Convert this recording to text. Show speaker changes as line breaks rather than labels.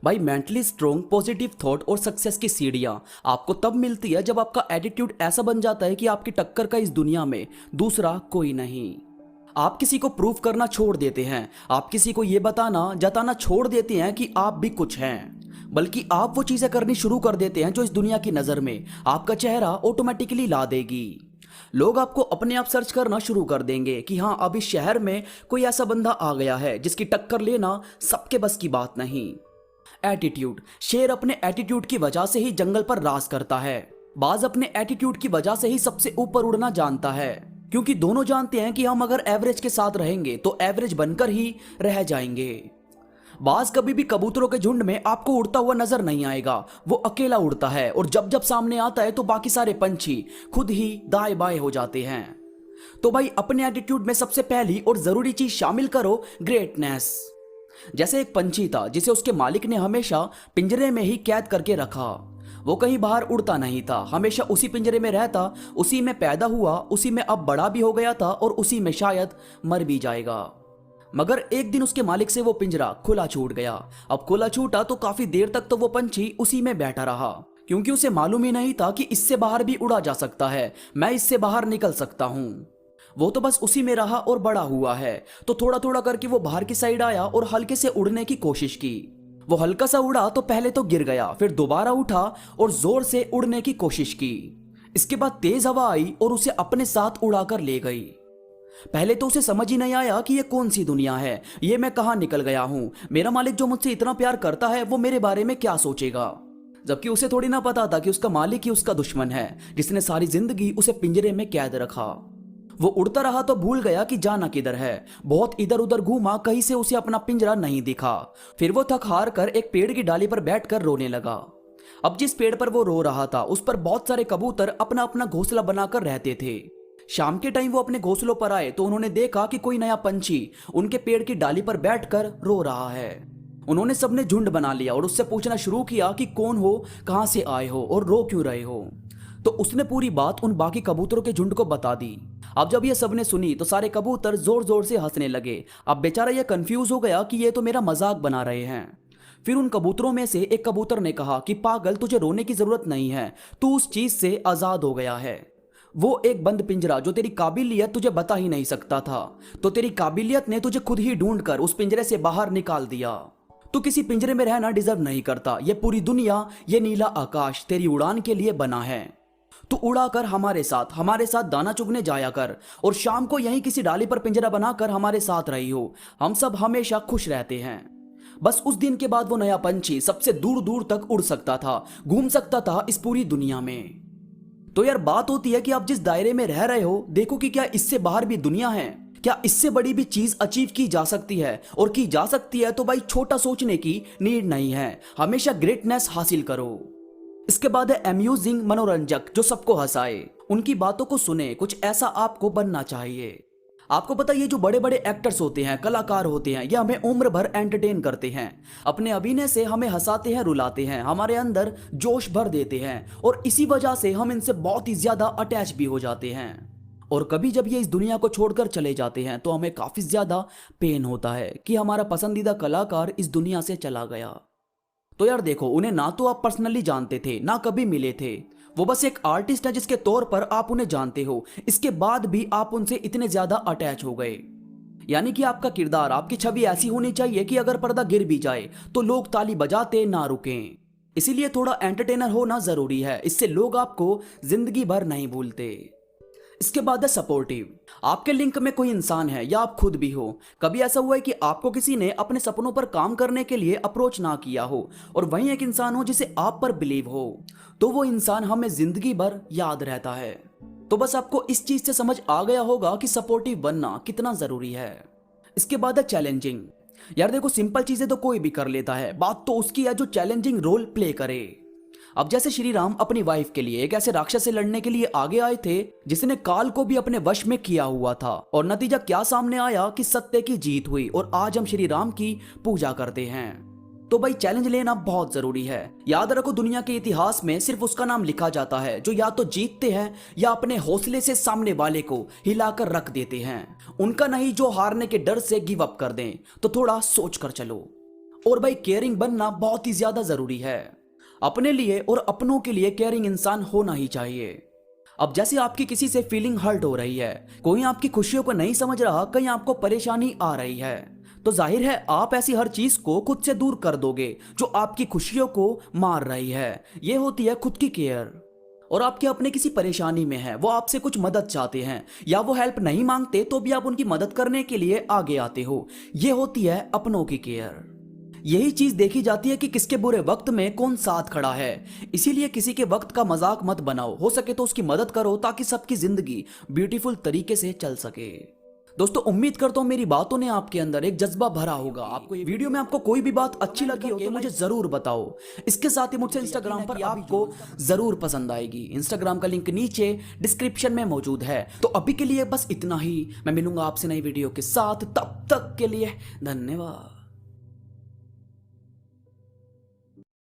भाई mentally strong positive thought और success की सीढ़ियां आपको तब मिलती है जब आपका एटीट्यूड ऐसा बन जाता है कि आपकी टक्कर का इस दुनिया में दूसरा कोई नहीं। आप किसी को प्रूव करना छोड़ देते हैं, आप किसी को ये बताना जताना छोड़ देते हैं कि आप भी कुछ हैं, बल्कि आप वो चीजें करनी शुरू कर देते हैं जो इस दुनिया की नजर में आपका चेहरा ऑटोमेटिकली ला देगी। लोग आपको अपने आप सर्च करना शुरू कर देंगे कि हाँ, अब इस शहर में कोई ऐसा बंदा आ गया है जिसकी टक्कर लेना सबके बस की बात नहीं। एटीट्यूड, शेर अपने एटीट्यूड की वजह से ही जंगल पर राज करता है। बाज अपने एटीट्यूड की वजह से ही सबसे ऊपर उड़ना जानता है, क्योंकि दोनों जानते हैं कि हम अगर एवरेज के साथ रहेंगे तो एवरेज बनकर ही रह जाएंगे। बाज कभी भी कबूतरों के झुंड में आपको उड़ता हुआ नजर नहीं आएगा, वो अकेला उड़ता है और जब जब सामने आता है तो बाकी सारे पंछी खुद ही दाएं बाएं हो जाते हैं। तो भाई अपने एटीट्यूड में सबसे पहली और जरूरी चीज शामिल करो, ग्रेटनेस। जैसे एक पंछी था जिसे उसके मालिक ने हमेशा पिंजरे में ही कैद करके रखा। वो कहीं बाहर उड़ता नहीं था, हमेशा उसी पिंजरे में रहता, उसी में पैदा हुआ, उसी में अब बड़ा भी हो गया था और उसी में शायद मर भी जाएगा। मगर एक दिन उसके मालिक से वो पिंजरा खुला छूट गया। अब खुला छूटा तो काफी देर तक तो वो पंछी उसी में बैठा रहा, क्योंकि उसे मालूम ही नहीं था कि इससे बाहर भी उड़ा जा सकता है, मैं इससे बाहर निकल सकता हूं। वो तो बस उसी में रहा और बड़ा हुआ है। तो थोड़ा थोड़ा करके वो बाहर की साइड आया और हल्के से उड़ने की कोशिश की। वो हल्का सा उड़ा तो पहले तो गिर गया, फिर दोबारा उठा और जोर से उड़ने की कोशिश की। इसके बाद तेज हवा आई और उसे अपने साथ उड़ाकर ले गई। पहले तो उसे समझ ही नहीं आया कि ये कौन सी दुनिया है, ये मैं कहां निकल गया हूं, मेरा मालिक जो मुझसे इतना प्यार करता है वो मेरे बारे में क्या सोचेगा। जबकि उसे थोड़ी ना पता था कि उसका मालिक ही उसका दुश्मन है, जिसने सारी जिंदगी उसे पिंजरे में कैद रखा। वो उड़ता रहा तो भूल गया कि जाना किधर है। बहुत इधर उधर घूमा, कहीं से उसे अपना पिंजरा नहीं दिखा। फिर वो थक हार कर एक पेड़ की डाली पर बैठकर रोने लगा। अब जिस पेड़ पर वो रो रहा था उस पर बहुत सारे कबूतर अपना अपना घोंसला बनाकर रहते थे। शाम के टाइम वो अपने घोंसलों पर आए तो उन्होंने देखा कि कोई नया पंछी उनके पेड़ की डाली पर बैठकर रो रहा है। उन्होंने सबने झुंड बना लिया और उससे पूछना शुरू किया कि कौन हो, कहां से आए हो और रो क्यों रहे हो। तो उसने पूरी बात उन बाकी कबूतरों के झुंड को बता दी। अब जब ये सबने सुनी तो सारे कबूतर जोर जोर से हंसने लगे। अब बेचारा ये कंफ्यूज हो गया कि ये तो मेरा मजाक बना रहे हैं। फिर उन कबूतरों में से एक कबूतर ने कहा कि पागल, तुझे रोने की जरूरत नहीं है, तू उस चीज से आजाद हो गया है। वो एक बंद पिंजरा जो तेरी काबिलियत तुझे बता ही नहीं सकता था, तो तेरी काबिलियत ने तुझे खुद ही ढूंढकर उस पिंजरे से बाहर निकाल दिया। तू किसी पिंजरे में रहना डिजर्व नहीं करता। ये पूरी दुनिया, ये नीला आकाश तेरी उड़ान के लिए बना है। तू उड़ाकर हमारे साथ दाना चुगने जाया कर और शाम को यहीं किसी डाली पर पिंजरा बनाकर हमारे साथ रही हो। हम सब हमेशा खुश रहते हैं। बस उस दिन के बाद वो नया पंछी सबसे दूर दूर तक उड़ सकता था, घूम सकता था इस पूरी दुनिया में। तो यार बात होती है कि आप जिस दायरे में रह रहे हो, देखो कि क्या इससे बाहर भी दुनिया है, क्या इससे बड़ी भी चीज अचीव की जा सकती है। और की जा सकती है तो भाई छोटा सोचने की नीड नहीं है, हमेशा ग्रेटनेस हासिल करो। इसके बाद है अम्यूजिंग, मनोरंजक, जो सबको हंसाए। उनकी बातों को सुने, कुछ ऐसा आपको बनना चाहिए। आपको पता है ये जो बड़े बड़े एक्टर्स होते हैं, कलाकार होते हैं, ये हमें उम्र भर एंटरटेन करते हैं। अपने अभिनय से हमें हंसाते हैं, रुलाते हैं, हमारे अंदर जोश भर देते हैं और इसी वजह से हम इनसे बहुत ही ज्यादा अटैच भी हो जाते हैं। और कभी जब ये इस दुनिया को छोड़कर चले जाते हैं तो हमें काफी ज्यादा पेन होता है कि हमारा पसंदीदा कलाकार इस दुनिया से चला गया। तो यार देखो, उन्हें ना तो आप पर्सनली जानते थे, ना कभी मिले थे। वो बस एक आर्टिस्ट है जिसके तौर पर आप उन्हें जानते हो। इसके बाद भी आप उनसे इतने ज्यादा अटैच हो गए। यानी कि आपका किरदार, आपकी छवि ऐसी होनी चाहिए कि अगर पर्दा गिर भी जाए तो लोग ताली बजाते ना रुकें। इसीलिए थोड़ा एंटरटेनर होना जरूरी है, इससे लोग आपको जिंदगी भर नहीं भूलते। इसके बाद है सपोर्टिव। आपके लिंक में कोई इंसान है या आप खुद भी हो। कभी ऐसा हुआ है कि आपको किसी ने अपने सपनों पर काम करने के लिए अप्रोच ना किया हो और वहीं एक इंसान हो जिसे आप पर बिलीव हो, तो वो इंसान हमें जिंदगी भर याद रहता है। तो बस आपको इस चीज से समझ आ गया होगा कि सपोर्टिव बनना कितना जरूरी है। इसके बाद है चैलेंजिंग। यार देखो, सिंपल चीजें तो कोई भी कर लेता है, बात तो उसकी है जो चैलेंजिंग रोल प्ले करे। अब जैसे श्री राम अपनी वाइफ के लिए एक ऐसे राक्षस से लड़ने के लिए आगे आए थे जिसने काल को भी अपने वश में किया हुआ था, और नतीजा क्या सामने आया कि सत्य की जीत हुई और आज हम श्री राम की पूजा करते हैं। तो भाई चैलेंज लेना बहुत जरूरी है। याद रखो, दुनिया के इतिहास में सिर्फ उसका नाम लिखा जाता है जो या तो जीतते हैं या अपने हौसले से सामने वाले को हिलाकर रख देते हैं। उनका नहीं जो हारने के डर से गिव अप कर दें। तो थोड़ा सोच कर चलो। और भाई केयरिंग बनना बहुत ही ज्यादा जरूरी है। अपने लिए और अपनों के लिए केयरिंग इंसान होना ही चाहिए। अब जैसे आपकी किसी से फीलिंग हर्ट हो रही है, कोई आपकी खुशियों को नहीं समझ रहा, कहीं आपको परेशानी आ रही है, तो जाहिर है आप ऐसी हर चीज को खुद से दूर कर दोगे जो आपकी खुशियों को मार रही है। ये होती है खुद की केयर। और आपके अपने किसी परेशानी में है, वो आपसे कुछ मदद चाहते हैं या वो हेल्प नहीं मांगते तो भी आप उनकी मदद करने के लिए आगे आते हो, ये होती है अपनों की केयर। यही चीज देखी जाती है कि किसके बुरे वक्त में कौन साथ खड़ा है। इसीलिए किसी के वक्त का मजाक मत बनाओ, हो सके तो उसकी मदद करो ताकि सबकी जिंदगी ब्यूटीफुल तरीके से चल सके। दोस्तों उम्मीद करता हूं मेरी बातों ने आपके अंदर एक जज्बा भरा होगा। आपको ये वीडियो में आपको कोई भी बात अच्छी लगी हो तो मुझे जरूर बताओ। इसके साथ ही मुझसे इंस्टाग्राम पर आपको जरूर पसंद आएगी। इंस्टाग्राम का लिंक नीचे डिस्क्रिप्शन में मौजूद है। तो अभी के लिए बस इतना ही, मैं मिलूंगा आपसे नई वीडियो के साथ, तब तक के लिए धन्यवाद।